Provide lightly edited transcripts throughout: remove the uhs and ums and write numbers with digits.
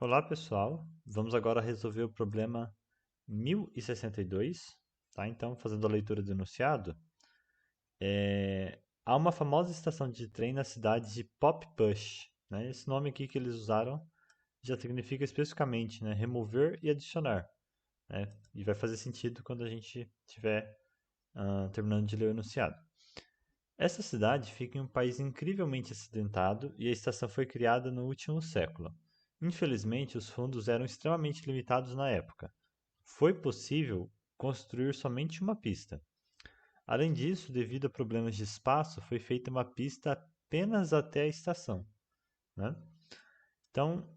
Olá pessoal, vamos agora resolver o problema 1062, tá? Então, fazendo a leitura do enunciado, há uma famosa estação de trem na cidade de Pop-Push, né? Esse nome aqui que eles usaram já significa especificamente, né, remover e adicionar, né? E vai fazer sentido quando a gente estiver terminando de ler o enunciado. Essa cidade fica em um país incrivelmente acidentado e a estação foi criada no último século. Infelizmente, os fundos eram extremamente limitados na época. Foi possível construir somente uma pista. Além disso, devido a problemas de espaço, foi feita uma pista apenas até a estação, né? Então,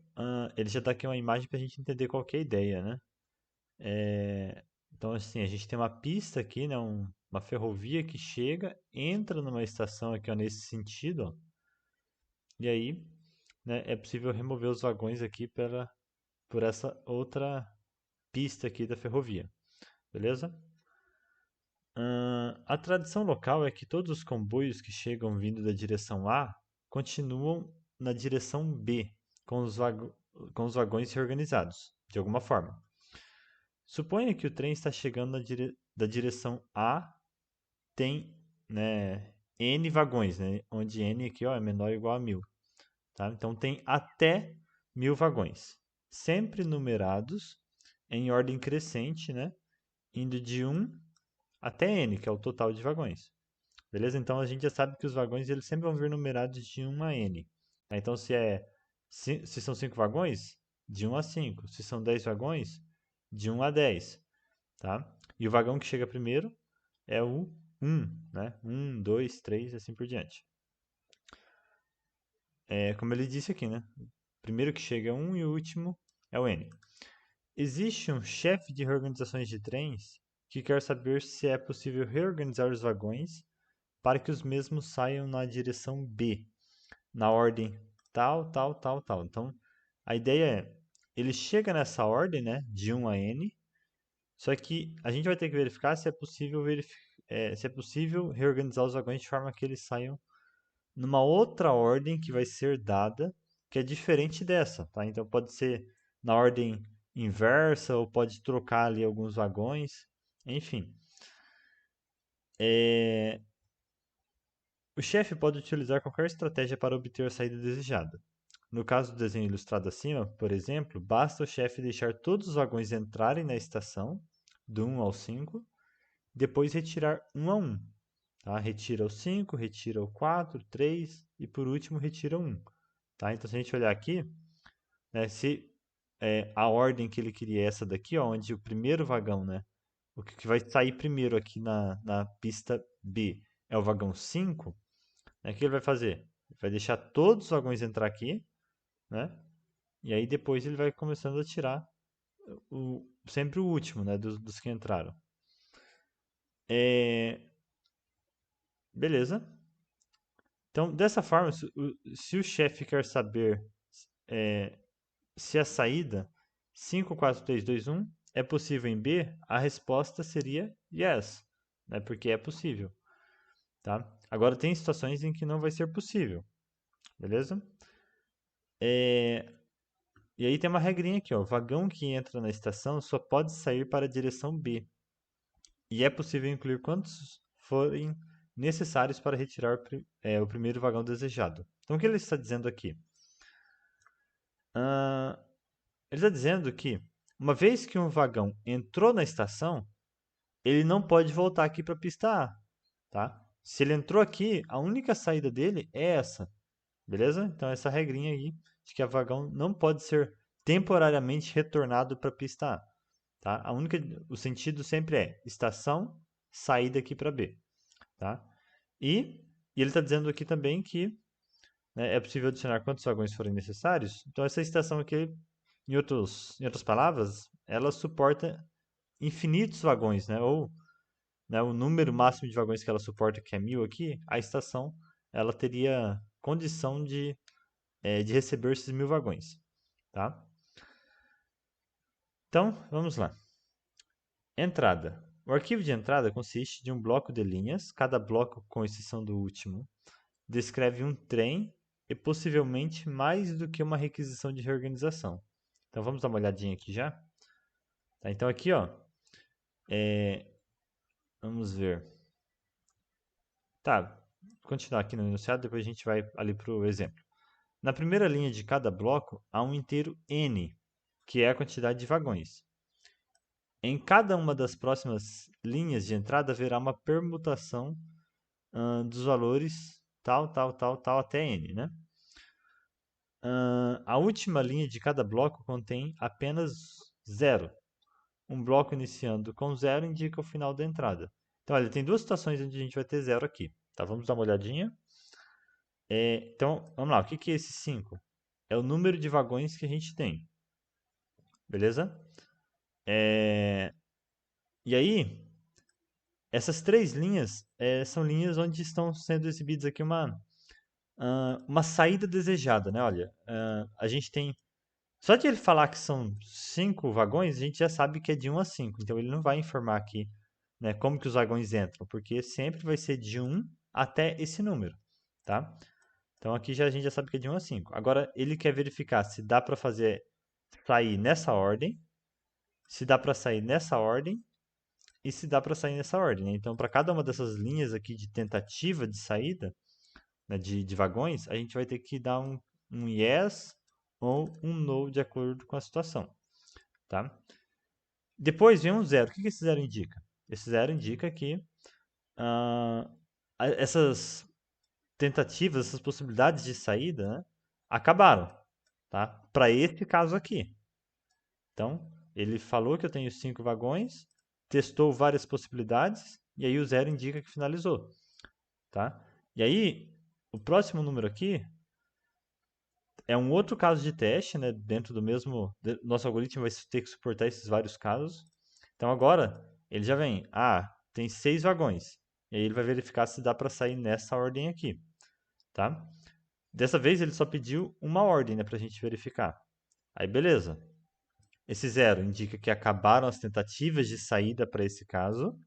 ele já dá aqui uma imagem para a gente entender qual que é a ideia, né? Então, assim, a gente tem uma pista aqui, né? Uma ferrovia que chega, entra numa estação aqui, ó, nesse sentido, ó, e aí, né, é possível remover os vagões aqui por essa outra pista aqui da ferrovia, beleza? A tradição local é que todos os comboios que chegam vindo da direção A continuam na direção B, com com os vagões reorganizados, de alguma forma. Suponha que o trem está chegando da direção A, tem, né, N vagões, né, onde N aqui, ó, é menor ou igual a 1000. Tá? Então tem até 1000 vagões, sempre numerados em ordem crescente, né, indo de 1 até N, que é o total de vagões. Beleza? Então a gente já sabe que os vagões eles sempre vão vir numerados de 1 a N. Tá? Então se são 5 vagões, de 1 a 5. Se são 10 vagões, de 1 a 10. Tá? E o vagão que chega primeiro é o 1, né? 1, 2, 3, assim por diante. É como ele disse aqui, né? O primeiro que chega é 1 e o último é o N. Existe um chefe de reorganizações de trens que quer saber se é possível reorganizar os vagões para que os mesmos saiam na direção B, na ordem tal, tal, tal, tal. Então, a ideia é, ele chega nessa ordem, né, de 1 a N, só que a gente vai ter que verificar se é possível, se é possível reorganizar os vagões de forma que eles saiam numa outra ordem que vai ser dada, que é diferente dessa, tá? Então pode ser na ordem inversa ou pode trocar ali alguns vagões, enfim. O chefe pode utilizar qualquer estratégia para obter a saída desejada. No caso do desenho ilustrado acima, por exemplo, basta o chefe deixar todos os vagões entrarem na estação, do 1 ao 5, depois retirar um a um. Tá? Retira o 5, retira o 4, 3 e por último retira o 1. Tá? Então, se a gente olhar aqui, né, se a ordem que ele queria é essa daqui, ó, onde o primeiro vagão, né, o que vai sair primeiro aqui na pista B é o vagão 5, né, o que ele vai fazer? Ele vai deixar todos os vagões entrar aqui, né, e aí depois ele vai começando a tirar sempre o último, né, dos que entraram. Beleza. Então, dessa forma, se o chefe quer saber se a saída 5, 4, 3, 2, 1 é possível em B, a resposta seria yes, né? Porque é possível, tá? Agora tem situações em que não vai ser possível, beleza? E aí tem uma regrinha aqui, ó. O vagão que entra na estação só pode sair para a direção B. E é possível incluir quantos forem necessários para retirar o primeiro vagão desejado. Então o que ele está dizendo aqui? Ah, ele está dizendo que uma vez que um vagão entrou na estação, ele não pode voltar aqui para a pista A, tá? Se ele entrou aqui, a única saída dele é essa, beleza? Então essa regrinha aí de que o vagão não pode ser temporariamente retornado para a pista A, tá? O sentido sempre é estação, saída aqui para B, tá? E ele está dizendo aqui também que, né, é possível adicionar quantos vagões forem necessários. Então essa estação aqui, em outras palavras, ela suporta infinitos vagões, né? Ou, né, o número máximo de vagões que ela suporta, que é 1000 aqui, a estação ela teria condição de receber esses 1000 vagões, tá? Então, vamos lá. Entrada. O arquivo de entrada consiste de um bloco de linhas, cada bloco, com exceção do último, descreve um trem e possivelmente mais do que uma requisição de reorganização. Então vamos dar uma olhadinha aqui já. Tá, então aqui, ó, vamos ver. Tá, vou continuar aqui no enunciado, depois a gente vai ali para o exemplo. Na primeira linha de cada bloco, há um inteiro n, que é a quantidade de vagões. Em cada uma das próximas linhas de entrada haverá uma permutação dos valores tal, tal, tal, tal até n, né? A última linha de cada bloco contém apenas zero. Um bloco iniciando com zero indica o final da entrada. Então, olha, tem duas situações onde a gente vai ter zero aqui. Tá, vamos dar uma olhadinha. Então, vamos lá. O que é esse 5? É o número de vagões que a gente tem. Beleza? E aí, essas três linhas são linhas onde estão sendo exibidas aqui uma saída desejada, né? Olha, a gente tem... Só de ele falar que são 5 vagões, a gente já sabe que é de 1 a 5. Então, ele não vai informar aqui, né, como que os vagões entram, porque sempre vai ser de 1 até esse número, tá? Então, aqui a gente já sabe que é de 1 a 5. Agora, ele quer verificar se dá para fazer sair nessa ordem, se dá para sair nessa ordem e se dá para sair nessa ordem, né? Então, para cada uma dessas linhas aqui de tentativa de saída, né, de vagões, a gente vai ter que dar um yes ou um no de acordo com a situação, tá? Depois vem um zero. O que esse zero indica? Esse zero indica que essas tentativas, essas possibilidades de saída, né, acabaram, tá? Para esse caso aqui. Então, ele falou que eu tenho 5 vagões, testou várias possibilidades, e aí o zero indica que finalizou, tá? E aí, o próximo número aqui é um outro caso de teste, né? Dentro do mesmo... Nosso algoritmo vai ter que suportar esses vários casos. Então, agora, ele já vem. Tem 6 vagões. E aí ele vai verificar se dá para sair nessa ordem aqui, tá? Dessa vez, ele só pediu uma ordem, né? Para a gente verificar. Aí, beleza. Esse zero indica que acabaram as tentativas de saída para esse caso,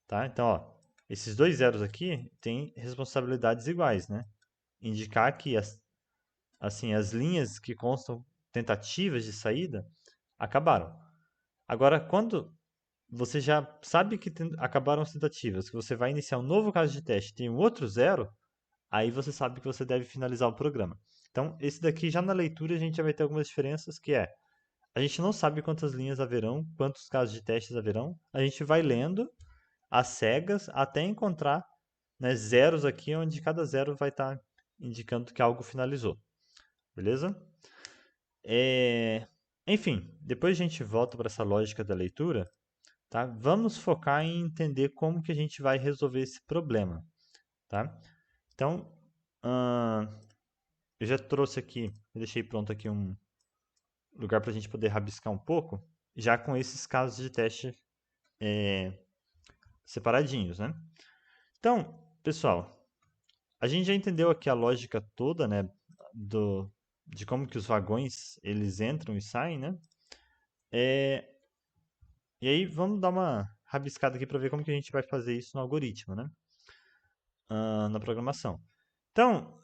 tá? Então, ó, esses dois zeros aqui têm responsabilidades iguais, né? Indicar que as linhas que constam tentativas de saída acabaram. Agora, quando você já sabe que acabaram as tentativas, que você vai iniciar um novo caso de teste, tem um outro zero, aí você sabe que você deve finalizar o programa. Então, esse daqui já na leitura a gente já vai ter algumas diferenças, que é a gente não sabe quantas linhas haverão, quantos casos de testes haverão. A gente vai lendo às cegas até encontrar, né, zeros aqui, onde cada zero vai estar indicando que algo finalizou. Beleza? Enfim, depois a gente volta para essa lógica da leitura. Tá? Vamos focar em entender como que a gente vai resolver esse problema. Tá? Então, eu já trouxe aqui, eu deixei pronto aqui um lugar para a gente poder rabiscar um pouco, já com esses casos de teste separadinhos, né? Então, pessoal, a gente já entendeu aqui a lógica toda, né, de como que os vagões eles entram e saem, né? E aí vamos dar uma rabiscada aqui para ver como que a gente vai fazer isso no algoritmo, né? Na programação. Então,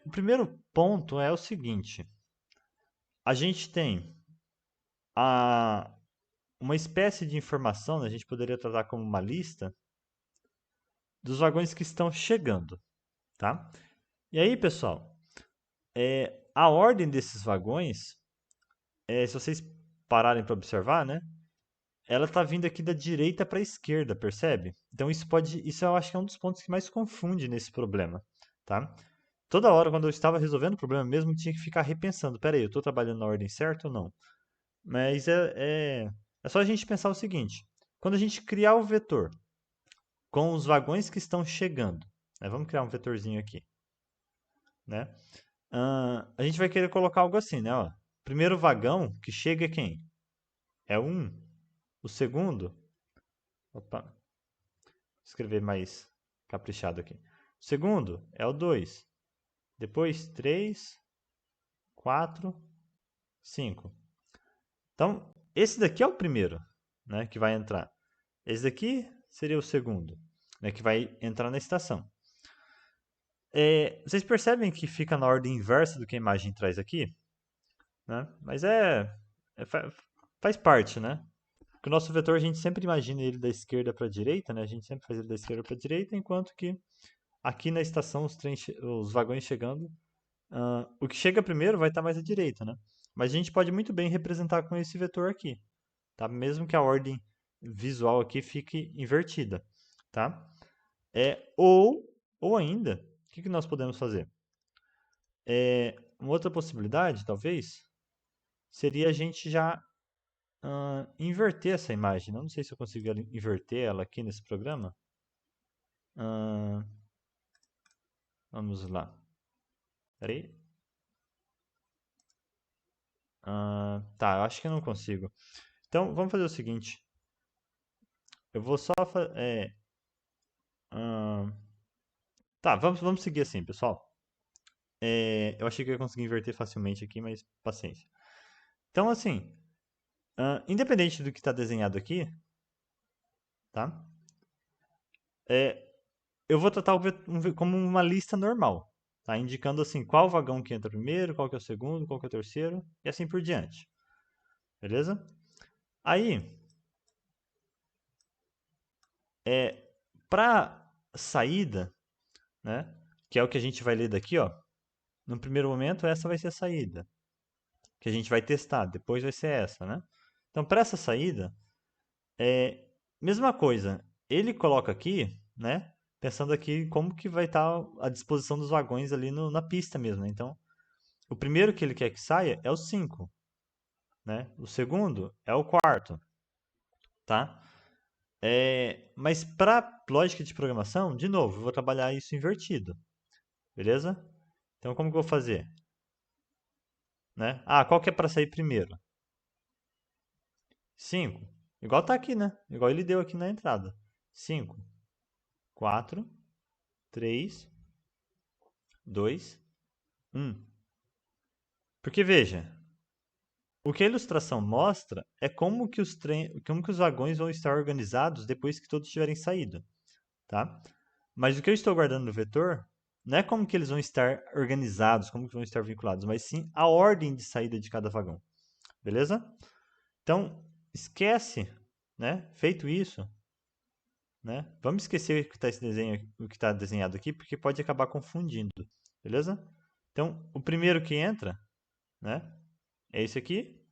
o primeiro ponto é o seguinte: a gente tem uma espécie de informação, né, a gente poderia tratar como uma lista dos vagões que estão chegando, tá? E aí, pessoal, a ordem desses vagões, se vocês pararem para observar, né, ela está vindo aqui da direita para a esquerda, percebe? Então isso eu acho que é um dos pontos que mais confunde nesse problema, tá? Toda hora, quando eu estava resolvendo o problema mesmo, eu tinha que ficar repensando. Peraí, eu estou trabalhando na ordem certa ou não? Mas é só a gente pensar o seguinte. Quando a gente criar o vetor com os vagões que estão chegando, né, vamos criar um vetorzinho aqui, né? A gente vai querer colocar algo assim, né? Ó, primeiro vagão que chega é quem? É o 1. O segundo... Opa, vou escrever mais caprichado aqui. O segundo é o 2. Depois 3, 4, 5. Então, esse daqui é o primeiro, né, que vai entrar. Esse daqui seria o segundo, né, que vai entrar na estação. Vocês percebem que fica na ordem inversa do que a imagem traz aqui? né? Mas faz parte, né? Porque o nosso vetor a gente sempre imagina ele da esquerda para a direita, né? A gente sempre faz ele da esquerda para a direita, enquanto que aqui na estação os vagões chegando, o que chega primeiro vai estar mais à direita, né? Mas a gente pode muito bem representar com esse vetor aqui, tá? Mesmo que a ordem visual aqui fique invertida, tá? Ou ainda, o que nós podemos fazer? Uma outra possibilidade, talvez, seria a gente já inverter essa imagem. Não sei se eu consigo inverter ela aqui nesse programa. Vamos lá. Peraí. Tá, eu acho que eu não consigo. Então, vamos fazer o seguinte. Eu vou só... tá, vamos seguir assim, pessoal. Eu achei que eu ia conseguir inverter facilmente aqui, mas paciência. Então, assim, independente do que está desenhado aqui, tá? Eu vou tratar como uma lista normal, tá? Indicando assim qual vagão que entra primeiro, qual que é o segundo, qual que é o terceiro e assim por diante. Beleza? Aí, para saída, né? Que é o que a gente vai ler daqui, ó. No primeiro momento, essa vai ser a saída que a gente vai testar. Depois vai ser essa, né? Então, para essa saída, mesma coisa. Ele coloca aqui, né? Pensando aqui como que vai estar a disposição dos vagões ali na pista mesmo, né? Então, o primeiro que ele quer que saia é o 5, né? O segundo é o quarto, tá? Mas para lógica de programação, de novo, eu vou trabalhar isso invertido, beleza? Então, como que eu vou fazer? Né? Qual que é para sair primeiro? 5. Igual tá aqui, né? Igual ele deu aqui na entrada. 5, 4, 3, 2, 1. Porque veja, o que a ilustração mostra é como que os vagões vão estar organizados depois que todos tiverem saído, tá? Mas o que eu estou guardando no vetor não é como que eles vão estar organizados, como que vão estar vinculados, mas sim a ordem de saída de cada vagão, beleza? Então, esquece, né? Feito isso, né? Vamos esquecer o que está esse desenho, o que está desenhado aqui, porque pode acabar confundindo, beleza? Então, o primeiro que entra, né? É esse aqui,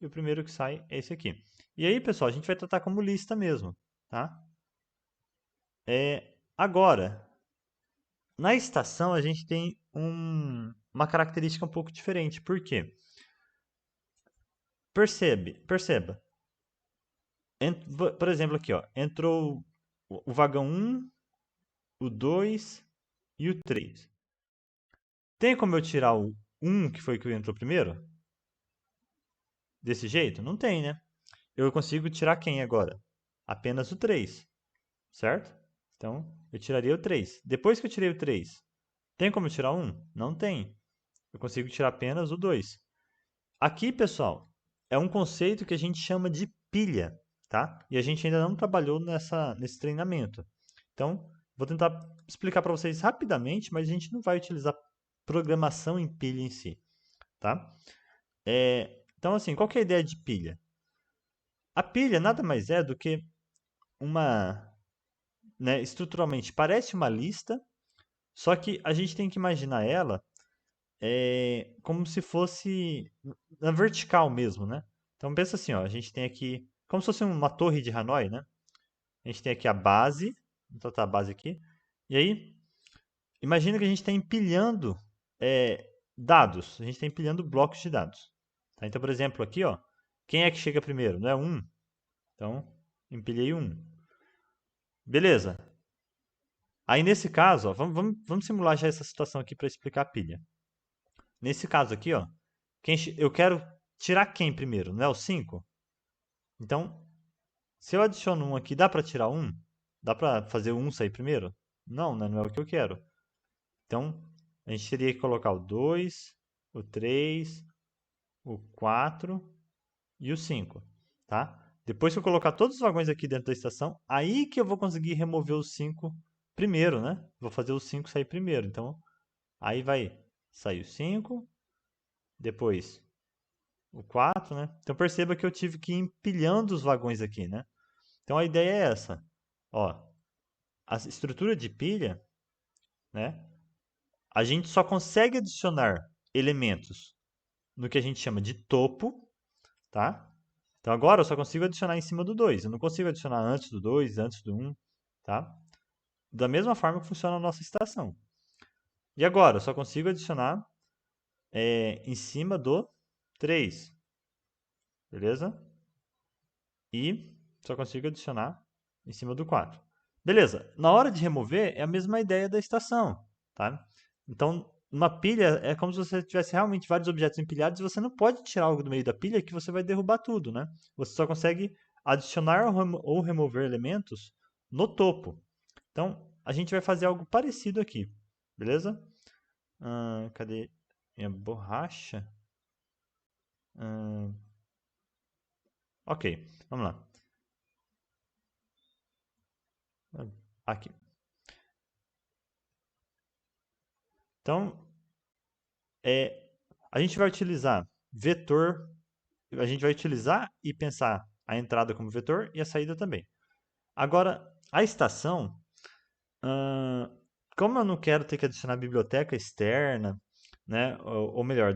e o primeiro que sai é esse aqui. E aí, pessoal, a gente vai tratar como lista mesmo, tá? Agora, na estação a gente tem uma característica um pouco diferente. Por quê? Perceba. Por exemplo, aqui, ó, entrou o vagão 1, o 2 e o 3. Tem como eu tirar o 1, que foi o que entrou primeiro? Desse jeito? Não tem, né? Eu consigo tirar quem agora? Apenas o 3, certo? Então, eu tiraria o 3. Depois que eu tirei o 3, tem como eu tirar um? Não tem. Eu consigo tirar apenas o 2. Aqui, pessoal, é um conceito que a gente chama de pilha, tá? E a gente ainda não trabalhou nesse treinamento. Então, vou tentar explicar para vocês rapidamente, mas a gente não vai utilizar programação em pilha em si, tá? Então, assim, qual que é a ideia de pilha? A pilha nada mais é do que né, estruturalmente, parece uma lista, só que a gente tem que imaginar ela como se fosse na vertical mesmo, né? Então pensa assim, ó, a gente tem aqui, como se fosse uma torre de Hanoi, né? A gente tem aqui a base, vou tratar a base aqui, e aí, imagina que a gente está empilhando dados, a gente está empilhando blocos de dados. Tá? Então, por exemplo, aqui, ó, quem é que chega primeiro? Não é 1? Então, empilhei 1. Beleza. Aí, nesse caso, ó, vamos simular já essa situação aqui para explicar a pilha. Nesse caso aqui, ó, eu quero tirar quem primeiro? Não é o 5? Então, se eu adiciono um aqui, dá para tirar um? Dá para fazer o 1 sair primeiro? Não, né? Não é o que eu quero. Então, a gente teria que colocar o 2, o 3, o 4 e o 5, tá? Depois que eu colocar todos os vagões aqui dentro da estação, aí que eu vou conseguir remover os 5 primeiro, né? Vou fazer os 5 sair primeiro. Então, aí vai sair o 5, depois o 4, né? Então perceba que eu tive que ir empilhando os vagões aqui, né? Então a ideia é essa. Ó, a estrutura de pilha, né? A gente só consegue adicionar elementos no que a gente chama de topo, tá? Então agora eu só consigo adicionar em cima do 2. Eu não consigo adicionar antes do 2, antes do 1, tá? Da mesma forma que funciona a nossa estação. E agora eu só consigo adicionar em cima do 3, beleza? E só consigo adicionar em cima do 4. Beleza, na hora de remover é a mesma ideia da estação, tá? Então, uma pilha é como se você tivesse realmente vários objetos empilhados e você não pode tirar algo do meio da pilha que você vai derrubar tudo, né? Você só consegue adicionar ou remover elementos no topo. Então, a gente vai fazer algo parecido aqui, beleza? Cadê minha borracha? Ok, vamos lá. Aqui. Então, a gente vai utilizar vetor, a gente vai utilizar e pensar a entrada como vetor e a saída também. Agora, a estação, como eu não quero ter que adicionar biblioteca externa, né, ou melhor,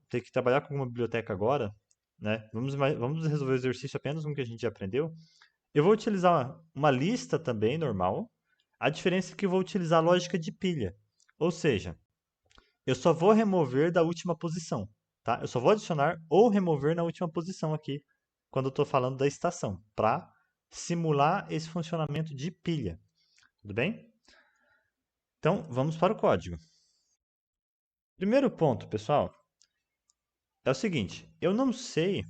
ter que trabalhar com uma biblioteca agora, né, vamos resolver o exercício apenas com o que a gente já aprendeu. Eu vou utilizar uma lista também normal. A diferença é que eu vou utilizar a lógica de pilha. Ou seja, eu só vou remover da última posição, tá? Eu só vou adicionar ou remover na última posição aqui, quando eu estou falando da estação, para simular esse funcionamento de pilha. Tudo bem? Então, vamos para o código. Primeiro ponto, pessoal, é o seguinte: eu não sei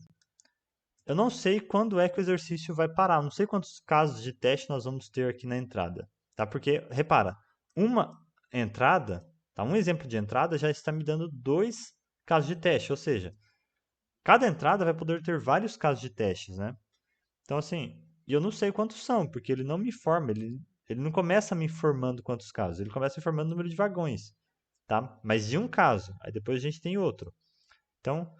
quando é que o exercício vai parar, não sei quantos casos de teste nós vamos ter aqui na entrada, tá? Porque, repara, uma entrada, tá? Um exemplo de entrada já está me dando 2 casos de teste, ou seja, cada entrada vai poder ter vários casos de testes, né? Então, assim, eu não sei quantos são, porque ele não me informa, ele não começa me informando quantos casos, ele começa informando o número de vagões, tá? Mas de um caso, aí depois a gente tem outro. Então,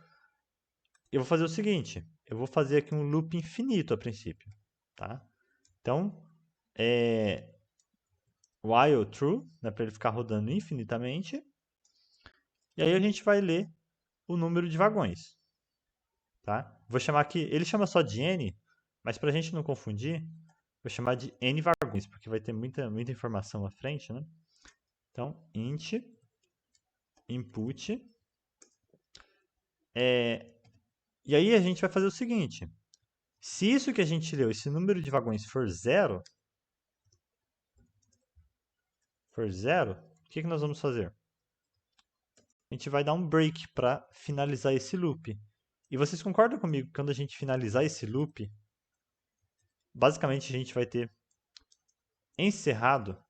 eu vou fazer o seguinte, eu vou fazer aqui um loop infinito a princípio, tá? Então, while true, né, para ele ficar rodando infinitamente, e aí a gente vai ler o número de vagões, tá? Vou chamar aqui, ele chama só de n, mas para a gente não confundir, vou chamar de n vagões, porque vai ter muita informação à frente, né? Então, int input, e aí a gente vai fazer o seguinte, se isso que a gente leu, esse número de vagões for zero, o que nós vamos fazer? A gente vai dar um break para finalizar esse loop. E vocês concordam comigo que quando a gente finalizar esse loop, basicamente a gente vai ter encerrado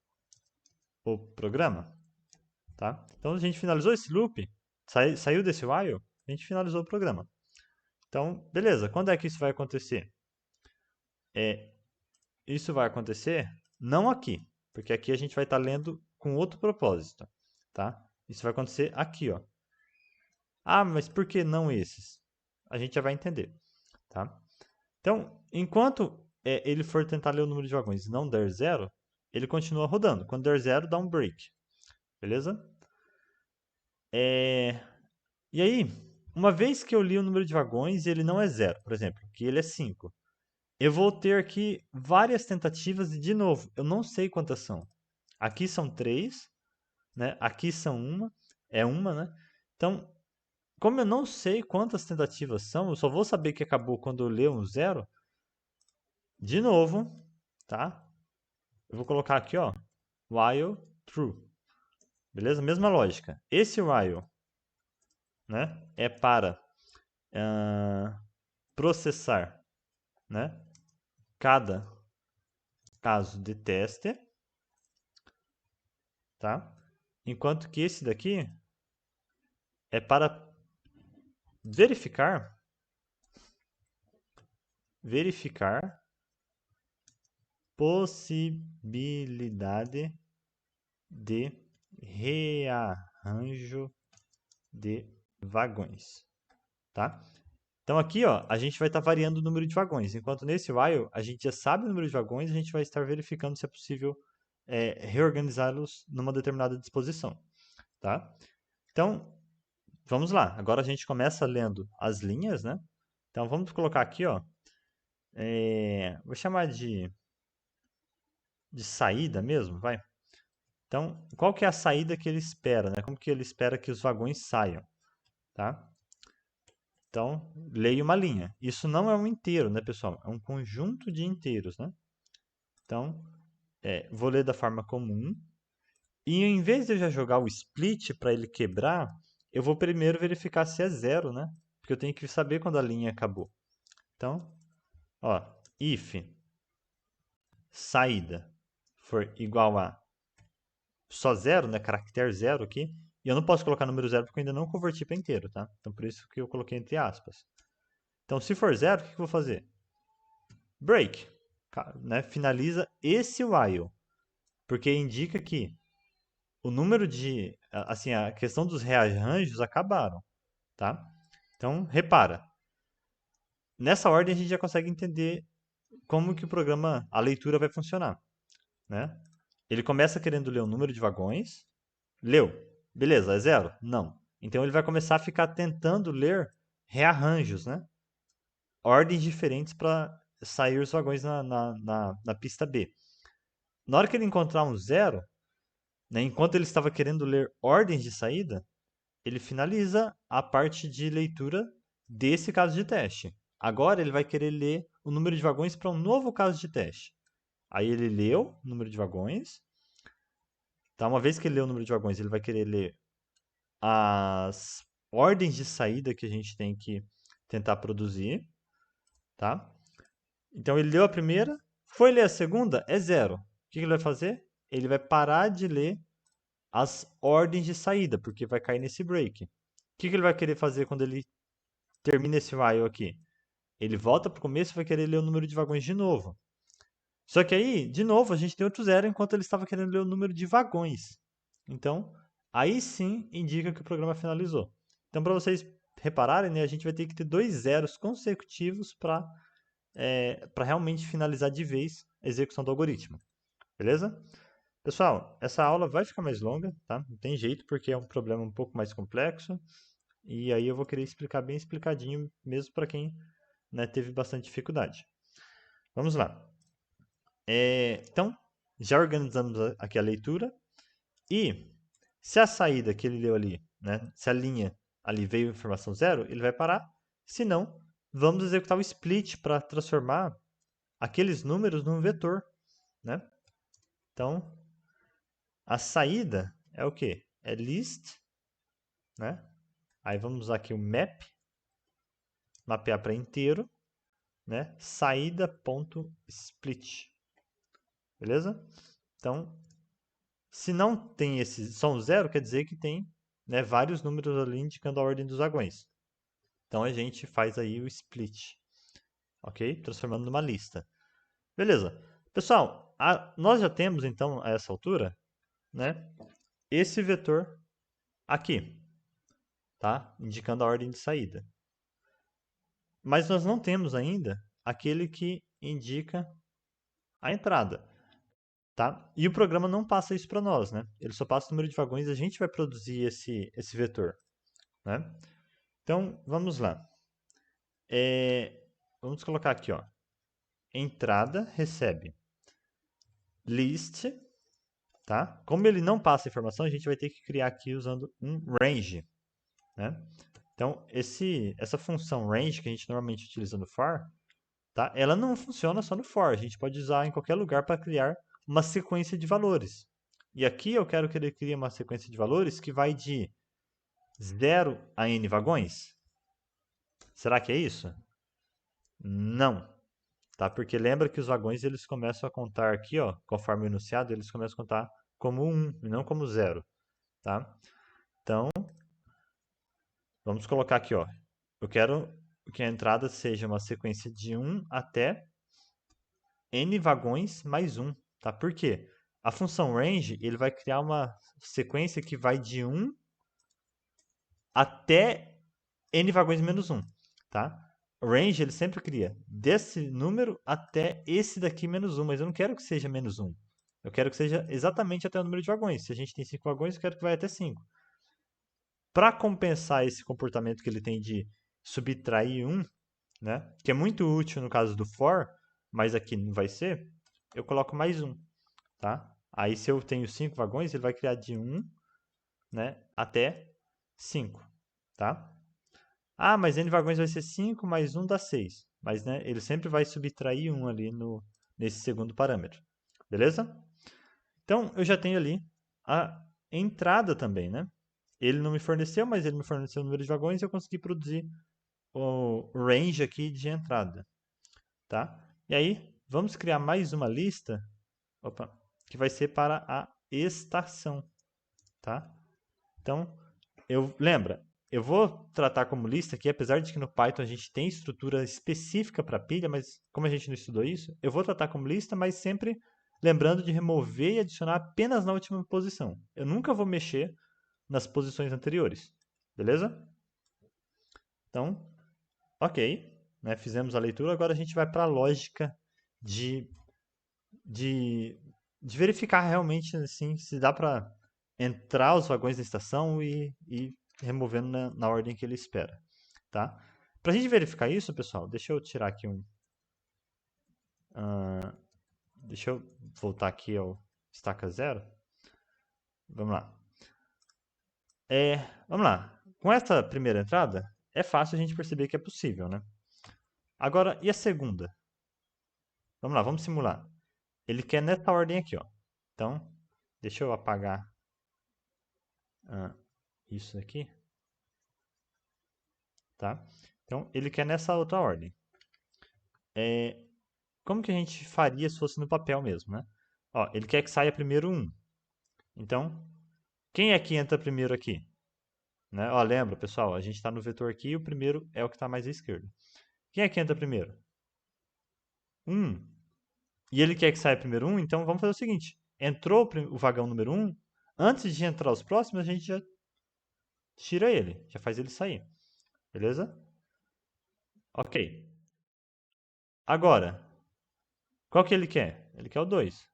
o programa, tá? Então a gente finalizou esse loop, saiu desse while, a gente finalizou o programa. Então, beleza, quando é que isso vai acontecer? Isso vai acontecer não aqui, porque aqui a gente vai estar lendo com outro propósito, tá? Isso vai acontecer aqui, ó. Ah, mas por que não esses? A gente já vai entender, tá? Então, enquanto ele for tentar ler o número de vagões e não der zero, ele continua rodando. Quando der zero, dá um break, beleza? E aí, uma vez que eu li o número de vagões e ele não é zero, por exemplo, que ele é 5, eu vou ter aqui várias tentativas e, de novo, eu não sei quantas são. Aqui são 3, né? Aqui são uma, né? Então, como eu não sei quantas tentativas são, eu só vou saber que acabou quando eu ler um zero. De novo, tá? Eu vou colocar aqui, ó, while true. Beleza? Mesma lógica. Esse while, né, é para processar, né, cada caso de teste, tá? Enquanto que esse daqui é para verificar possibilidade de rearranjo de vagões, tá? Então aqui, ó, a gente vai estar variando o número de vagões, enquanto nesse while a gente já sabe o número de vagões, a gente vai estar verificando se é possível reorganizá-los numa determinada disposição, tá? Então, vamos lá. Agora a gente começa lendo as linhas, né? Então vamos colocar aqui, ó, vou chamar de saída mesmo, vai. Então, qual que é a saída que ele espera, né? Como que ele espera que os vagões saiam, tá? Então, leia uma linha. Isso não é um inteiro, né, pessoal? É um conjunto de inteiros, né? Então, vou ler da forma comum. E em vez de eu já jogar o split para ele quebrar, eu vou primeiro verificar se é zero, né? Porque eu tenho que saber quando a linha acabou. Então, ó, if saída for igual a só zero, né? Caractere zero aqui. E eu não posso colocar número zero porque eu ainda não converti para inteiro, tá? Então, por isso que eu coloquei entre aspas. Então, se for zero, o que eu vou fazer? Break, né? Finaliza esse while, porque indica que o número de, assim, a questão dos rearranjos acabaram, tá? Então, repara, nessa ordem a gente já consegue entender como que o programa, a leitura vai funcionar, né? Ele começa querendo ler o número de vagões, leu, beleza, é zero? Não. Então ele vai começar a ficar tentando ler rearranjos, né? Ordens diferentes para sair os vagões na pista B. Na hora que ele encontrar um zero, né, enquanto ele estava querendo ler ordens de saída, ele finaliza a parte de leitura desse caso de teste. Agora ele vai querer ler o número de vagões para um novo caso de teste. Aí ele leu o número de vagões. Tá? Uma vez que ele leu o número de vagões, ele vai querer ler as ordens de saída que a gente tem que tentar produzir. Tá? Então ele leu a primeira, foi ler a segunda, é zero. O que ele vai fazer? Ele vai parar de ler as ordens de saída, porque vai cair nesse break. O que ele vai querer fazer quando ele termina esse while aqui? Ele volta para o começo e vai querer ler o número de vagões de novo. Só que aí, de novo, a gente tem outro zero enquanto ele estava querendo ler o número de vagões. Então, aí sim indica que o programa finalizou. Então, para vocês repararem, né, a gente vai ter que ter dois zeros consecutivos para realmente finalizar de vez a execução do algoritmo. Beleza? Pessoal, essa aula vai ficar mais longa, tá? Não tem jeito, porque é um problema um pouco mais complexo. E aí eu vou querer explicar bem explicadinho, mesmo para quem, né, teve bastante dificuldade. Vamos lá. Então, já organizamos aqui a leitura. E se a saída que ele leu ali, né, se a linha ali veio informação zero, ele vai parar. Se não, vamos executar o split para transformar aqueles números num vetor, né? Então, a saída é o quê? É list, né? Aí vamos usar aqui o map, mapear para inteiro, né? Saída.split. Beleza? Então, se não tem esse som zero, quer dizer que tem, né, vários números ali indicando a ordem dos vagões. Então a gente faz aí o split, ok? Transformando numa lista. Beleza. Pessoal, nós já temos então a essa altura, né, esse vetor aqui, tá? Indicando a ordem de saída. Mas nós não temos ainda aquele que indica a entrada. Tá? E o programa não passa isso para nós, né? Ele só passa o número de vagões e a gente vai produzir esse vetor, né? Então, vamos lá. Vamos colocar aqui, ó. Entrada recebe list, tá? Como ele não passa informação, a gente vai ter que criar aqui usando um range, né? Então, essa função range que a gente normalmente utiliza no for, tá? Ela não funciona só no for, a gente pode usar em qualquer lugar para criar uma sequência de valores. E aqui eu quero que ele crie uma sequência de valores que vai de 0 a n vagões. Será que é isso? Não, tá? Porque lembra que os vagões eles começam a contar aqui, ó, conforme o enunciado, eles começam a contar como 1 e não como 0, tá? Então, vamos colocar aqui, ó. Eu quero que a entrada seja uma sequência de 1 até n vagões mais 1, tá? Por quê? A função range, ele vai criar uma sequência que vai de 1 até n vagões menos 1, tá? range ele sempre cria desse número até esse daqui menos um, mas eu não quero que seja menos um. Eu quero que seja exatamente até o número de vagões. Se a gente tem 5 vagões, eu quero que vai até 5. Para compensar esse comportamento que ele tem de subtrair 1, né, que é muito útil no caso do for, mas aqui não vai ser, eu coloco mais 1. Tá? Aí se eu tenho 5 vagões, ele vai criar de 1, né, até 5. Tá? Ah, mas n vagões vai ser 5 mais 1 dá 6. Mas né, ele sempre vai subtrair 1 ali nesse segundo parâmetro. Beleza? Então, eu já tenho ali a entrada também, né? Ele não me forneceu, mas ele me forneceu o número de vagões e eu consegui produzir o range aqui de entrada. Tá? E aí, vamos criar mais uma lista, opa, que vai ser para a estação. Tá? Então, lembra, eu vou tratar como lista aqui, apesar de que no Python a gente tem estrutura específica para pilha, mas como a gente não estudou isso, eu vou tratar como lista, mas sempre lembrando de remover e adicionar apenas na última posição. Eu nunca vou mexer nas posições anteriores, beleza? Então, ok, né, fizemos a leitura, agora a gente vai para a lógica de, de, de verificar realmente assim, se dá para entrar os vagões da estação e removendo na ordem que ele espera. Tá? Para a gente verificar isso, pessoal, deixa eu tirar aqui deixa eu voltar aqui ao estaca zero. Vamos lá. Vamos lá. Com essa primeira entrada, é fácil a gente perceber que é possível, né? Agora, e a segunda? Vamos lá, vamos simular. Ele quer nessa ordem aqui, ó. Então, deixa eu apagar isso aqui. Tá? Então, ele quer nessa outra ordem. Como que a gente faria se fosse no papel mesmo, né? Ó, ele quer que saia primeiro 1. Então, quem é que entra primeiro aqui? Né? Ó, lembra, pessoal, a gente está no vetor aqui e o primeiro é o que está mais à esquerda. Quem é que entra primeiro? 1. E ele quer que saia primeiro 1, então vamos fazer o seguinte. Entrou o vagão número 1, antes de entrar os próximos, a gente já tira ele, já faz ele sair. Beleza? Ok. Agora, qual que ele quer? Ele quer o 2.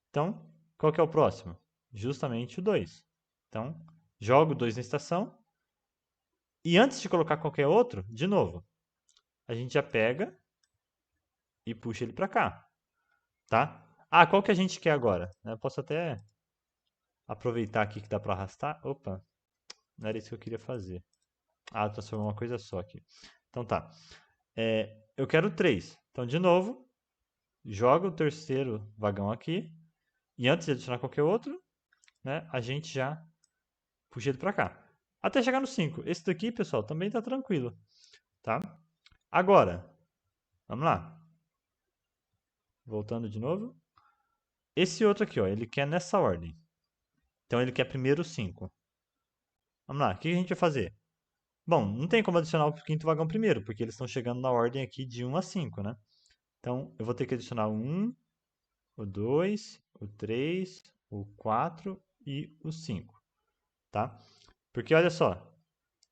Então, qual que é o próximo? Justamente o 2. Então, jogo o 2 na estação. E antes de colocar qualquer outro, de novo, a gente já pega e puxa ele para cá. Tá? Ah, qual que a gente quer agora? Eu posso até aproveitar aqui que dá para arrastar. Opa, não era isso que eu queria fazer. Ah, transformou uma coisa só aqui. Então tá. Eu quero 3. Então, de novo, joga o terceiro vagão aqui. E antes de adicionar qualquer outro, né, a gente já puxa ele para cá. Até chegar no 5. Esse daqui, pessoal, também está tranquilo. Tá? Agora, vamos lá. Voltando de novo. Esse outro aqui, ó, ele quer nessa ordem. Então, ele quer primeiro o 5. Vamos lá, o que a gente vai fazer? Bom, não tem como adicionar o quinto vagão primeiro, porque eles estão chegando na ordem aqui de 1 a 5, né? Então, eu vou ter que adicionar o 1, o 2, o 3, o 4 e o 5, tá? Porque olha só,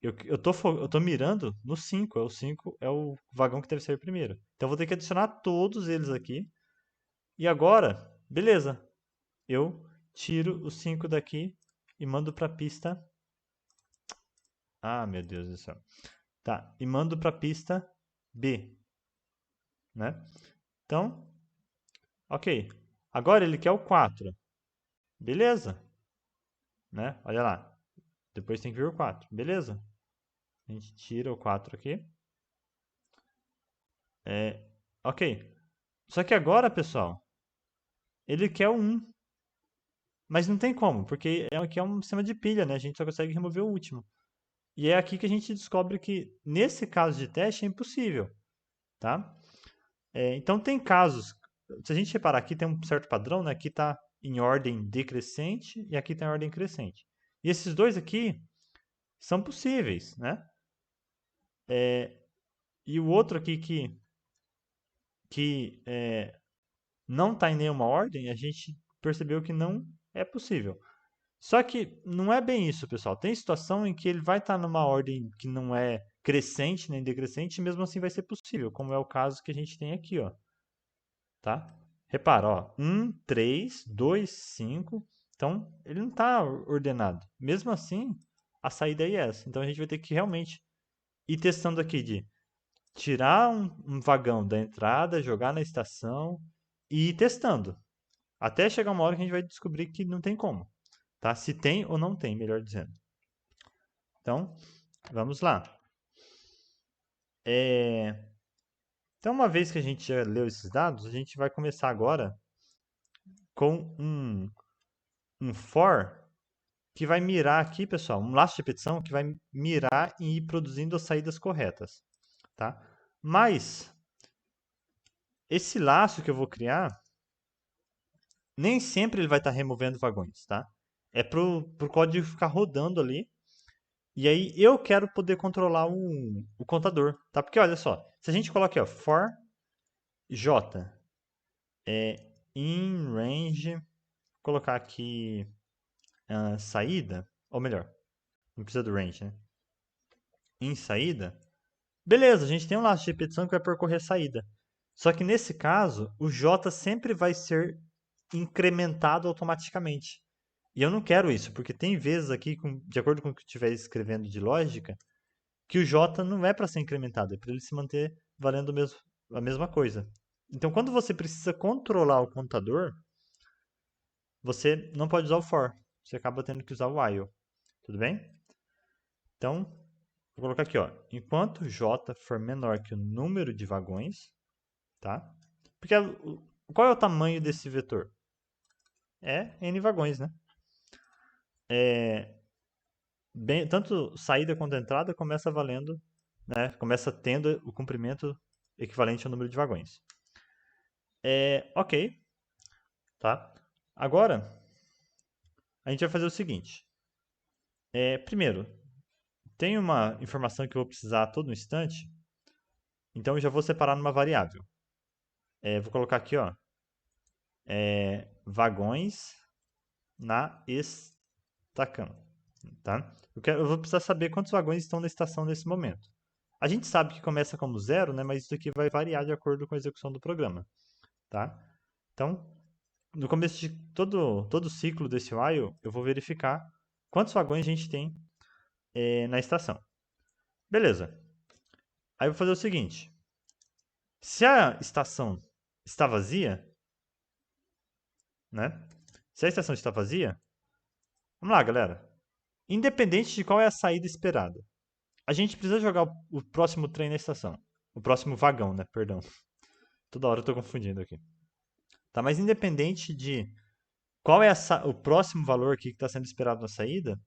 eu tô mirando no 5, o 5 é o vagão que deve sair primeiro. Então, eu vou ter que adicionar todos eles aqui. E agora, beleza, eu tiro o 5 daqui e mando para a pista. Ah, meu Deus do céu. Tá, e mando para a pista B, né? Então, ok. Agora ele quer o 4. Beleza, né? Olha lá. Depois tem que vir o 4. Beleza. A gente tira o 4 aqui. Ok. Só que agora, pessoal, ele quer o 1. Mas não tem como, porque aqui é um sistema de pilha, né? A gente só consegue remover o último. E é aqui que a gente descobre que, nesse caso de teste, é impossível, tá? Então, tem casos... Se a gente reparar aqui, tem um certo padrão, né? Aqui está em ordem decrescente e aqui está em ordem crescente. E esses dois aqui são possíveis, né? E o outro aqui que não está em nenhuma ordem, a gente percebeu que não é possível. Só que não é bem isso, pessoal. Tem situação em que ele vai estar numa ordem que não é crescente nem decrescente, mesmo assim vai ser possível, como é o caso que a gente tem aqui, ó, tá? Repara, ó, 1, 3, 2, 5, então ele não está ordenado. Mesmo assim, a saída é essa. Então a gente vai ter que realmente ir testando aqui de tirar um vagão da entrada, jogar na estação e ir testando. Até chegar uma hora que a gente vai descobrir que não tem como, tá? Se tem ou não tem, melhor dizendo. Então, vamos lá. Então, uma vez que a gente já leu esses dados, a gente vai começar agora com um for que vai mirar aqui, pessoal, um laço de repetição que vai mirar e ir produzindo as saídas corretas, tá? Mas esse laço que eu vou criar, nem sempre ele vai estar removendo vagões, tá? É pro código ficar rodando ali. E aí eu quero poder controlar o contador, tá? Porque olha só, se a gente coloca aqui, ó, for j in range, vou colocar aqui saída, ou melhor, não precisa do range, né? Em saída, beleza, a gente tem um laço de repetição que vai percorrer a saída. Só que nesse caso, o j sempre vai ser incrementado automaticamente. E eu não quero isso, porque tem vezes aqui, de acordo com o que eu estiver escrevendo de lógica, que o j não é para ser incrementado, é para ele se manter valendo a mesma coisa. Então, quando você precisa controlar o contador, você não pode usar o for. Você acaba tendo que usar o while. Tudo bem? Então, vou colocar aqui, ó. Enquanto j for menor que o número de vagões, tá? Porque qual é o tamanho desse vetor? É n vagões, né? Tanto saída quanto entrada começa valendo, né? Começa tendo o comprimento equivalente ao número de vagões. Ok, tá? Agora, a gente vai fazer o seguinte. Primeiro, tem uma informação que eu vou precisar a todo instante, então eu já vou separar numa variável. Vou colocar aqui, ó, vagões na estação, tá? Eu vou precisar saber quantos vagões estão na estação nesse momento. A gente sabe que começa como zero, né? Mas isso aqui vai variar de acordo com a execução do programa, tá? Então, no começo de todo o ciclo desse while, eu vou verificar quantos vagões a gente tem na estação. Beleza. Aí eu vou fazer o seguinte. Se a estação está vazia, né? Se a estação está vazia, vamos lá, galera. Independente de qual é a saída esperada, a gente precisa jogar o próximo trem na estação. O próximo vagão, né? Perdão. Toda hora eu tô confundindo aqui. Tá, mas independente de qual é o próximo valor aqui que está sendo esperado na saída,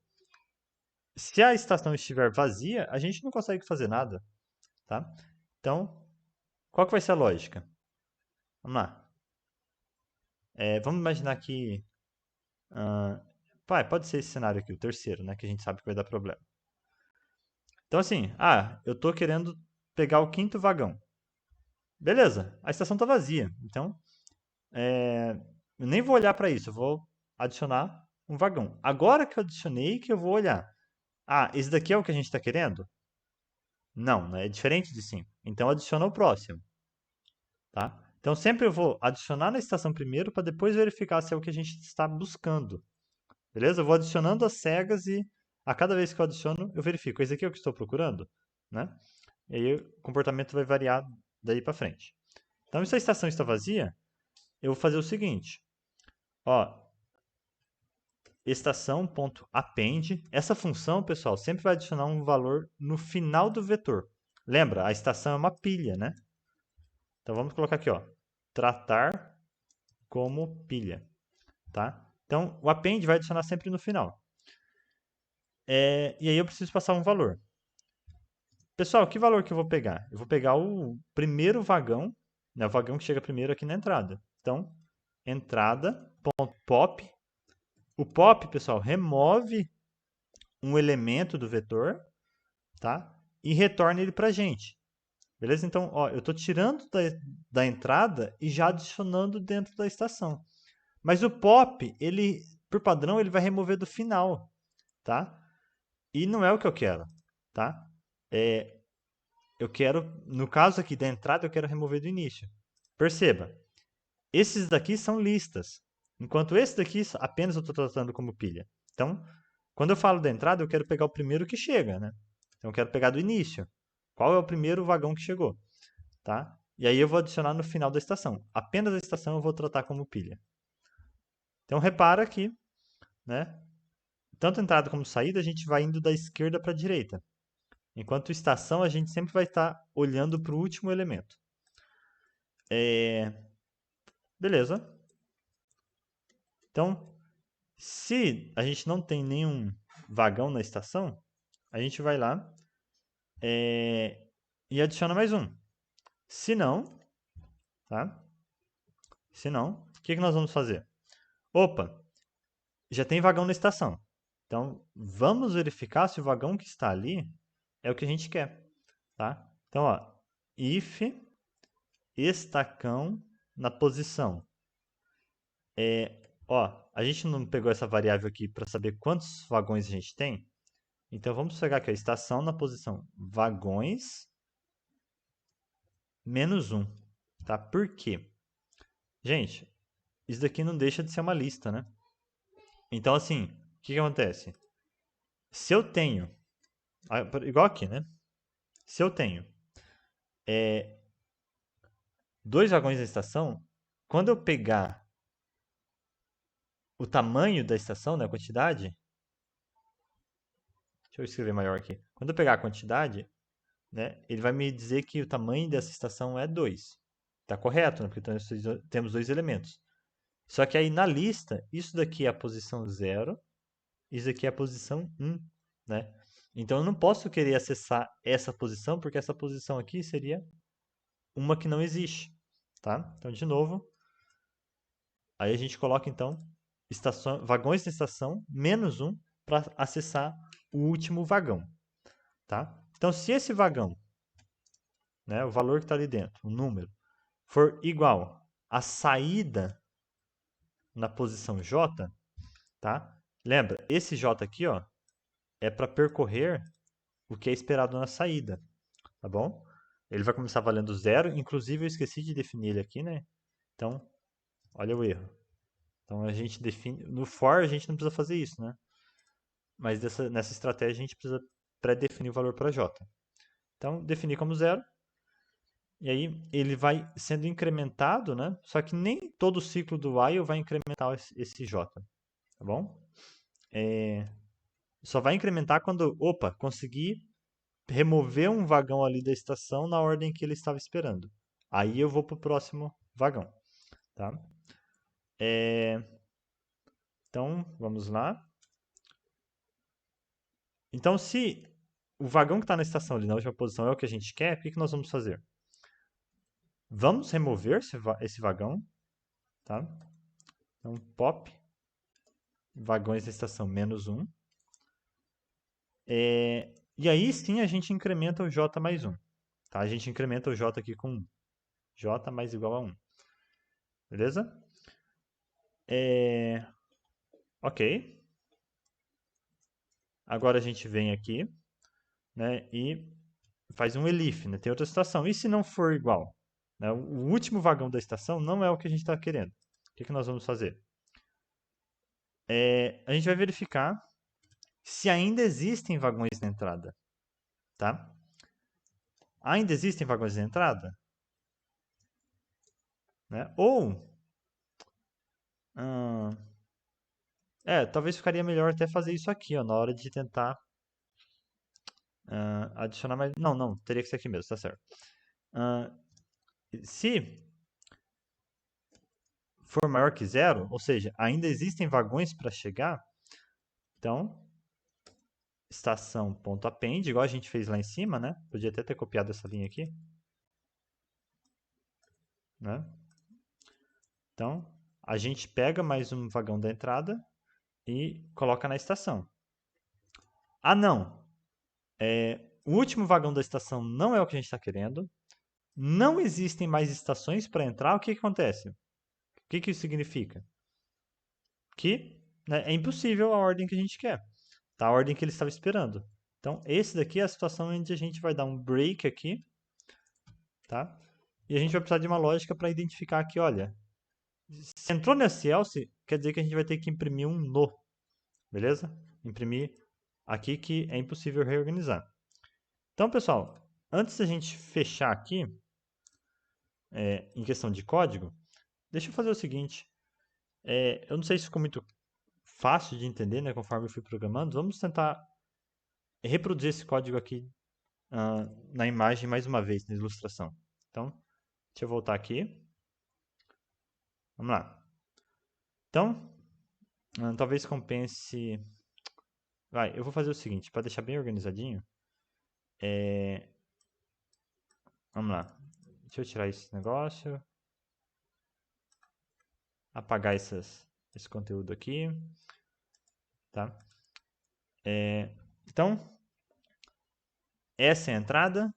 se a estação estiver vazia, a gente não consegue fazer nada, tá? Então, qual que vai ser a lógica? Vamos lá. Vamos imaginar que... pode ser esse cenário aqui, o terceiro, né? Que a gente sabe que vai dar problema. Então, assim, eu estou querendo pegar o quinto vagão. Beleza, a estação está vazia. Então, eu nem vou olhar para isso. Eu vou adicionar um vagão. Agora que eu adicionei, que eu vou olhar. Esse daqui é o que a gente está querendo? Não, né? É diferente de 5. Então, adiciona o próximo. Tá? Então, sempre eu vou adicionar na estação primeiro para depois verificar se é o que a gente está buscando. Beleza? Eu vou adicionando as cegas e a cada vez que eu adiciono, eu verifico. Esse aqui é o que estou procurando? Né? E aí o comportamento vai variar daí para frente. Então, se a estação está vazia, eu vou fazer o seguinte. Ó, estação.append. Essa função, pessoal, sempre vai adicionar um valor no final do vetor. Lembra, a estação é uma pilha, né? Então, vamos colocar aqui, ó, tratar como pilha. Tá? Então, o append vai adicionar sempre no final. E aí eu preciso passar um valor. Pessoal, que valor que eu vou pegar? Eu vou pegar o primeiro vagão, né, o vagão que chega primeiro aqui na entrada. Então, entrada.pop. O pop, pessoal, remove um elemento do vetor, tá? E retorna ele para a gente. Beleza? Então, ó, eu estou tirando da entrada e já adicionando dentro da estação. Mas o pop, ele, por padrão, ele vai remover do final, tá? E não é o que eu quero, tá? eu quero, no caso aqui da entrada, eu quero remover do início. Perceba, esses daqui são listas, enquanto esse daqui apenas eu estou tratando como pilha. Então, quando eu falo da entrada, eu quero pegar o primeiro que chega, né? Então, eu quero pegar do início. Qual é o primeiro vagão que chegou, tá? E aí eu vou adicionar no final da estação. Apenas a estação eu vou tratar como pilha. Então, repara que, né? Tanto entrada como saída, a gente vai indo da esquerda para a direita. Enquanto estação, a gente sempre vai estar olhando para o último elemento. Beleza. Então, se a gente não tem nenhum vagão na estação, a gente vai lá e adiciona mais um. Se não, tá? Se não, o que nós vamos fazer? Opa, já tem vagão na estação. Então, vamos verificar se o vagão que está ali é o que a gente quer, tá? Então, ó, if estacão na posição. Ó, a gente não pegou essa variável aqui para saber quantos vagões a gente tem. Então, vamos pegar aqui a estação na posição vagões menos 1. Tá? Por quê? Gente, isso daqui não deixa de ser uma lista, né? Então, assim, o que acontece? Se eu tenho, igual aqui, né? Se eu tenho dois vagões da estação, quando eu pegar o tamanho da estação, né, a quantidade, deixa eu escrever maior aqui. Quando eu pegar a quantidade, né, ele vai me dizer que o tamanho dessa estação é 2. Está correto, né, porque temos dois elementos. Só que aí na lista, isso daqui é a posição 0, isso daqui é a posição 1, né? Então eu não posso querer acessar essa posição, porque essa posição aqui seria uma que não existe, tá? Então, de novo, aí a gente coloca então vagões da estação menos 1 para acessar o último vagão, tá? Então, se esse vagão, né, o valor que está ali dentro, o número, for igual à saída na posição J, tá? Lembra, esse J aqui, ó, é para percorrer o que é esperado na saída, tá bom? Ele vai começar valendo 0, inclusive eu esqueci de definir ele aqui, né? Então, olha o erro. Então a gente define, no for a gente não precisa fazer isso, né? Mas nessa estratégia a gente precisa pré-definir o valor para J. Então, definir como 0, e aí ele vai sendo incrementado, né? Só que nem todo o ciclo do while vai incrementar esse J, tá bom? Só vai incrementar quando, opa, consegui remover um vagão ali da estação na ordem que ele estava esperando. Aí eu vou para o próximo vagão, tá? Então, vamos lá. Então, se o vagão que está na estação ali na última posição é o que a gente quer, o que nós vamos fazer? Vamos remover esse vagão, tá? Então, pop, vagões da estação menos 1. E aí sim a gente incrementa o J mais 1. Tá? A gente incrementa o J aqui com 1. J mais igual a 1. Beleza? Ok. Agora a gente vem aqui, né, e faz um elif, né? Tem outra situação. E se não for igual? Né? O último vagão da estação não é o que a gente está querendo. O que nós vamos fazer? A gente vai verificar se ainda existem vagões na entrada. Tá? Ainda existem vagões na entrada? Né? Ou, talvez ficaria melhor até fazer isso aqui, ó, na hora de tentar adicionar mais. Não, teria que ser aqui mesmo, tá certo. Se for maior que 0, ou seja, ainda existem vagões para chegar, então estação.append, igual a gente fez lá em cima, né? Podia até ter copiado essa linha aqui, né? Então, a gente pega mais um vagão da entrada e coloca na estação. Ah, não! O último vagão da estação não é o que a gente está querendo. Não existem mais estações para entrar. O que acontece? O que isso significa? Que, né, é impossível a ordem que a gente quer. Tá? A ordem que ele estava esperando. Então, esse daqui é a situação onde a gente vai dar um break aqui, tá? E a gente vai precisar de uma lógica para identificar aqui, olha, se entrou nesse else, quer dizer que a gente vai ter que imprimir um no, beleza? Imprimir aqui que é impossível reorganizar. Então, pessoal, antes da gente fechar aqui, em questão de código, deixa eu fazer o seguinte. Eu não sei se ficou muito fácil de entender, né, conforme eu fui programando. Vamos tentar reproduzir esse código aqui na imagem mais uma vez, na ilustração. Então, deixa eu voltar aqui. Vamos lá. Então, talvez compense... eu vou fazer o seguinte, para deixar bem organizadinho. Vamos lá. Deixa eu tirar esse negócio. Apagar esse conteúdo aqui. Tá? Então, essa é a entrada.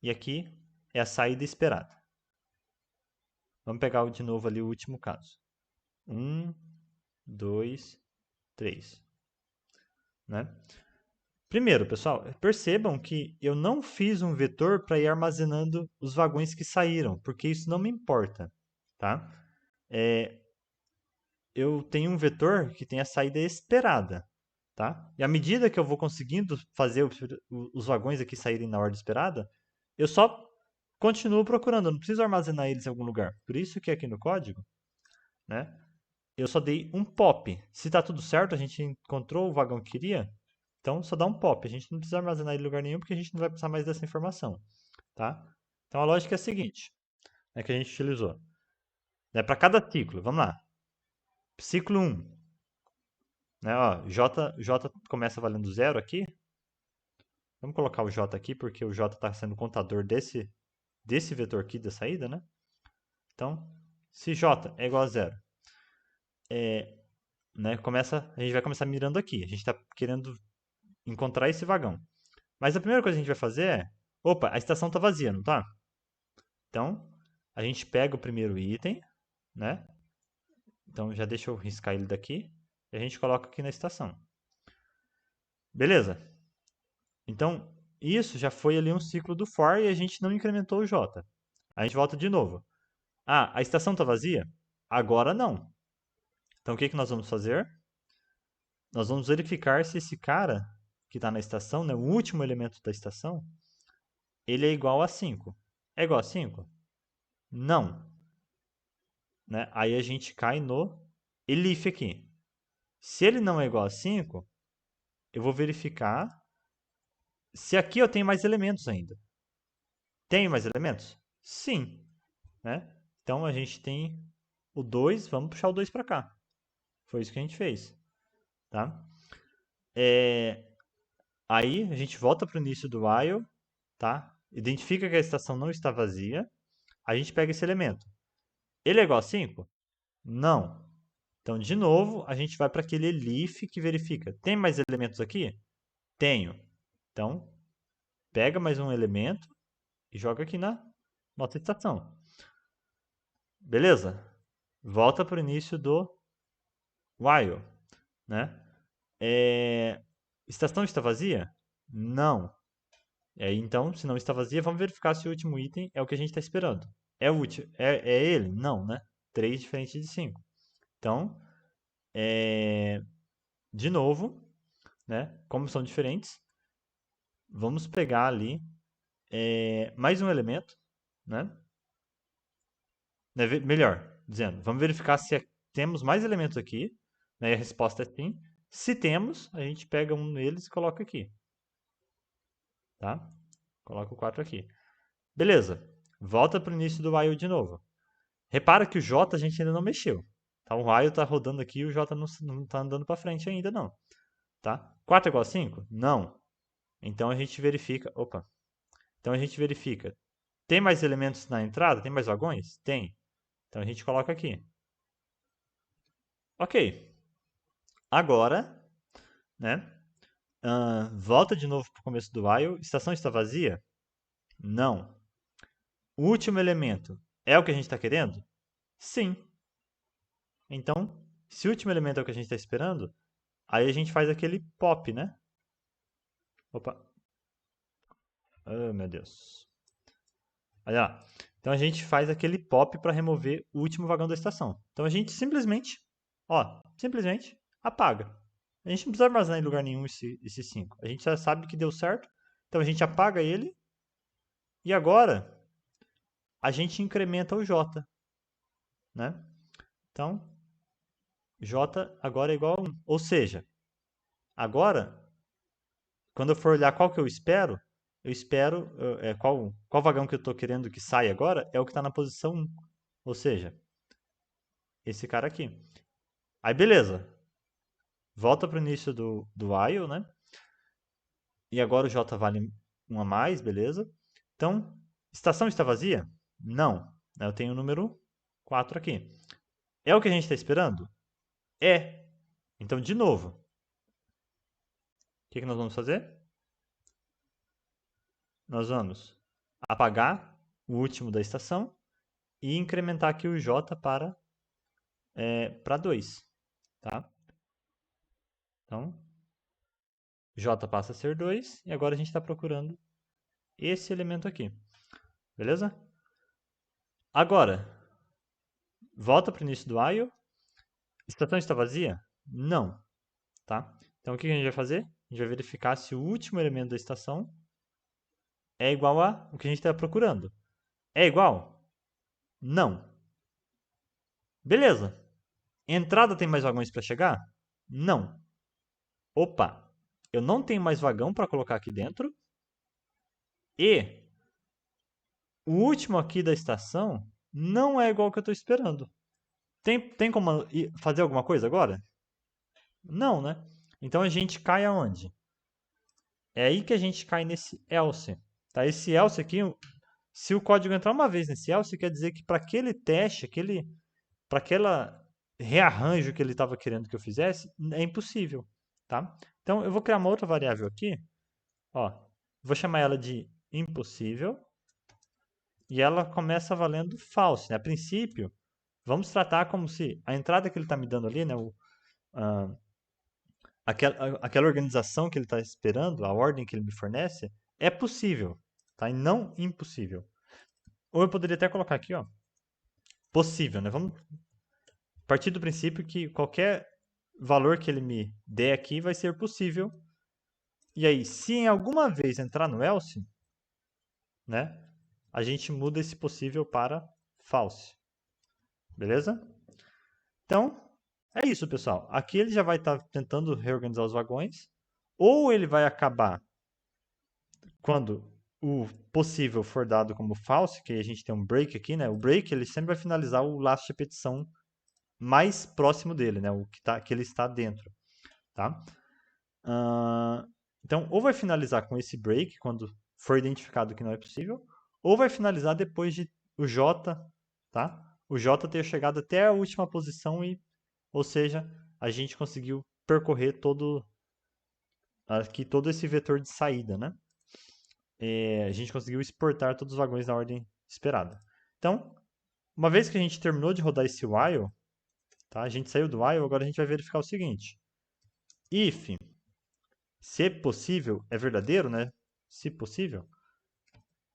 E aqui é a saída esperada. Vamos pegar de novo ali o último caso. 1, 2, 3. Né? Primeiro, pessoal, percebam que eu não fiz um vetor para ir armazenando os vagões que saíram, porque isso não me importa. Tá? Eu tenho um vetor que tem a saída esperada. Tá? E à medida que eu vou conseguindo fazer os vagões aqui saírem na ordem esperada, eu só continuo procurando, eu não preciso armazenar eles em algum lugar. Por isso que aqui no código, né, eu só dei um pop. Se está tudo certo, a gente encontrou o vagão que queria, então só dá um pop. A gente não precisa armazenar ele em lugar nenhum, porque a gente não vai precisar mais dessa informação. Tá? Então a lógica é a seguinte, que a gente utilizou. Para cada ciclo, vamos lá. Ciclo 1. J começa valendo 0 aqui. Vamos colocar o J aqui, porque o J está sendo o contador desse vetor aqui da saída, né? Então, se J é igual a 0, a gente vai começar mirando aqui. A gente está querendo encontrar esse vagão. Mas a primeira coisa que a gente vai fazer é... Opa, a estação está vazia, não tá? Então, a gente pega o primeiro item, né? Então, já deixa eu riscar ele daqui. E a gente coloca aqui na estação. Beleza. Então, isso já foi ali um ciclo do for e a gente não incrementou o J. A gente volta de novo. A estação está vazia? Agora não. Então, o que nós vamos fazer? Nós vamos verificar se esse cara que está na estação, né, o último elemento da estação, ele é igual a 5. É igual a 5? Não. Né? Aí a gente cai no elif aqui. Se ele não é igual a 5, eu vou verificar se aqui eu tenho mais elementos ainda. Tenho mais elementos? Sim. Né? Então a gente tem o 2, vamos puxar o 2 para cá. Foi isso que a gente fez. Tá? Aí a gente volta para o início do while, tá? Identifica que a estação não está vazia. A gente pega esse elemento. Ele é igual a 5? Não. Então, de novo, a gente vai para aquele elif que verifica. Tem mais elementos aqui? Tenho. Então, pega mais um elemento e joga aqui na nossa estação. Beleza? Volta para o início do while. Né? Estação está vazia? Não. Então, se não está vazia, vamos verificar se o último item é o que a gente está esperando. É útil? É ele? Não, né? 3 diferente de 5. Então, de novo, né? Como são diferentes, vamos pegar ali mais um elemento, né? Melhor dizendo, vamos verificar se temos mais elementos aqui, né? E a resposta é sim. Se temos, a gente pega um deles e coloca aqui. Tá? Coloca o 4 aqui. Beleza. Volta para o início do while de novo. Repara que o J a gente ainda não mexeu. Tá? O while está rodando aqui e o J não está andando para frente ainda não. Tá? 4 é igual a 5? Não. Então a gente verifica... Opa. Então a gente verifica. Tem mais elementos na entrada? Tem mais vagões? Tem. Então a gente coloca aqui. Ok. Agora, né? Volta de novo para o começo do while. Estação está vazia? Não. O último elemento é o que a gente está querendo? Sim. Então, se o último elemento é o que a gente está esperando, aí a gente faz aquele pop, né? Opa. Oh, meu Deus. Olha lá. Então a gente faz aquele pop para remover o último vagão da estação. Então a gente simplesmente, ó, simplesmente apaga. A gente não precisa armazenar em lugar nenhum esse 5. A gente já sabe que deu certo. Então a gente apaga ele. E agora a gente incrementa o J, né? Então, J agora é igual a 1. Ou seja, agora, quando eu for olhar qual que eu espero qual vagão que eu estou querendo que saia agora é o que está na posição 1. Ou seja, esse cara aqui. Aí beleza, volta para o início do while, né? E agora o J vale 1 a mais, beleza? Então, estação está vazia? Não. Eu tenho o número 4 aqui. É o que a gente está esperando? É. Então, de novo, o que nós vamos fazer? Nós vamos apagar o último da estação e incrementar aqui o J para 2. Tá? Então, J passa a ser 2 e agora a gente está procurando esse elemento aqui. Beleza? Agora, volta para o início do while. Estação está vazia? Não. Tá? Então, o que a gente vai fazer? A gente vai verificar se o último elemento da estação é igual a o que a gente está procurando. É igual? Não. Beleza. Entrada tem mais vagões para chegar? Não. Opa, eu não tenho mais vagão para colocar aqui dentro. E o último aqui da estação não é igual ao que eu estou esperando. Tem como fazer alguma coisa agora? Não, né? Então a gente cai aonde? É aí que a gente cai nesse else. Tá? Esse else aqui, se o código entrar uma vez nesse else, quer dizer que para aquele teste, para aquela rearranjo que ele estava querendo que eu fizesse, é impossível. Tá? Então eu vou criar uma outra variável aqui. Ó, vou chamar ela de impossível. E ela começa valendo false. Né? A princípio, vamos tratar como se a entrada que ele está me dando ali, né, aquela organização que ele está esperando, a ordem que ele me fornece, é possível, tá? E não impossível. Ou eu poderia até colocar aqui, ó, possível, né? Vamos partir do princípio que qualquer valor que ele me der aqui vai ser possível. E aí, se em alguma vez entrar no else, né, a gente muda esse possível para false. Beleza? Então, é isso, pessoal. Aqui ele já vai estar tentando reorganizar os vagões. Ou ele vai acabar quando o possível for dado como false, que a gente tem um break aqui, né? O break ele sempre vai finalizar o last repetição mais próximo dele, né? O que ele está dentro, tá? Então, ou vai finalizar com esse break, quando for identificado que não é possível, ou vai finalizar depois de o J, tá? O J ter chegado até a última posição ou seja, a gente conseguiu percorrer todo esse vetor de saída, né? A gente conseguiu exportar todos os vagões na ordem esperada. Então, uma vez que a gente terminou de rodar esse while, tá? A gente saiu do while, agora a gente vai verificar o seguinte. If, se possível, é verdadeiro, né? Se possível,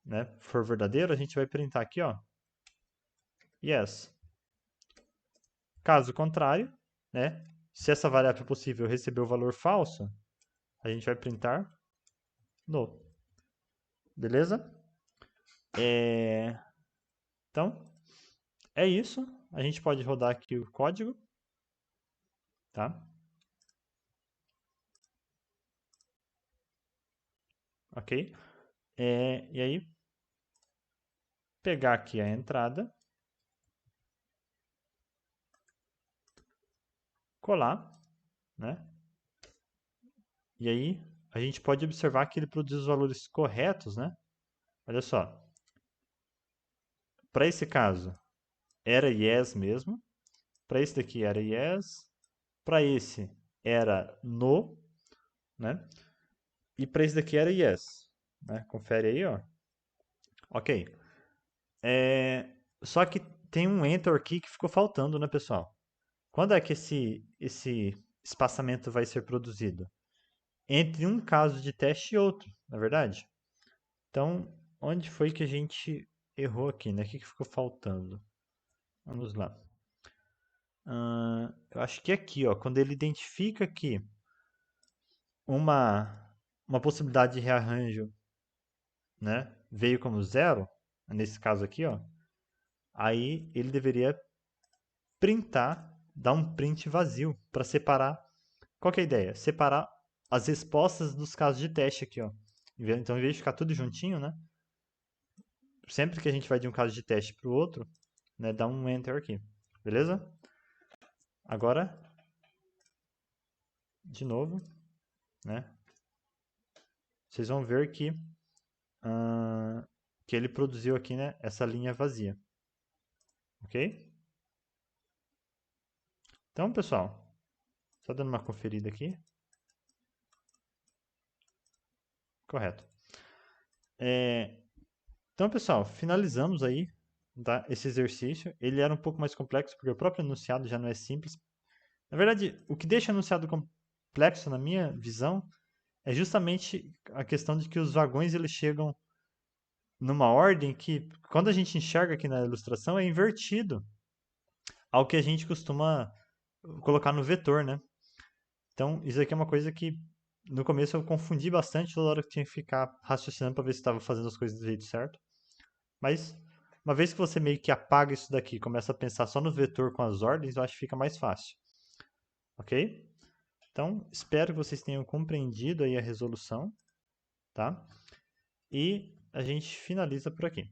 né? For verdadeiro, a gente vai printar aqui, ó. Yes. Caso contrário, né? Se essa variável possível receber o valor falso, a gente vai printar no. Beleza? Então, é isso. A gente pode rodar aqui o código, tá? Ok? E aí, pegar aqui a entrada, colar, né? E aí, a gente pode observar que ele produz os valores corretos, né? Olha só. Para esse caso, era yes mesmo. Para esse daqui era yes. Para esse era no, né? E para esse daqui era yes. Né? Confere aí, ó. Ok. Só que tem um enter aqui que ficou faltando, né, pessoal? Quando é que esse espaçamento vai ser produzido? entre um caso de teste e outro, na verdade. Então, onde foi que a gente errou aqui, né? O que ficou faltando? Vamos lá. Eu acho que aqui, ó, quando ele identifica que uma possibilidade de rearranjo, né, veio como zero, nesse caso aqui, ó, aí ele deveria printar, dar um print vazio para separar. Qual que é a ideia? Separar as respostas dos casos de teste aqui, ó. Então, em vez de ficar tudo juntinho, né, sempre que a gente vai de um caso de teste para o outro, né, dá um enter aqui, beleza? Agora, de novo, né, vocês vão ver que ele produziu aqui, né, essa linha vazia, ok? Então, pessoal, só dando uma conferida aqui. Correto. Então, pessoal, finalizamos aí, tá, esse exercício. Ele era um pouco mais complexo, porque o próprio enunciado já não é simples. Na verdade, o que deixa o enunciado complexo, na minha visão, é justamente a questão de que os vagões eles chegam numa ordem que, quando a gente enxerga aqui na ilustração, é invertido ao que a gente costuma colocar no vetor, né? Então, isso aqui é uma coisa que no começo eu confundi bastante toda hora que tinha que ficar raciocinando para ver se estava fazendo as coisas do jeito certo. Mas uma vez que você meio que apaga isso daqui e começa a pensar só no vetor com as ordens, eu acho que fica mais fácil. Ok? Então, espero que vocês tenham compreendido aí a resolução, tá? E a gente finaliza por aqui.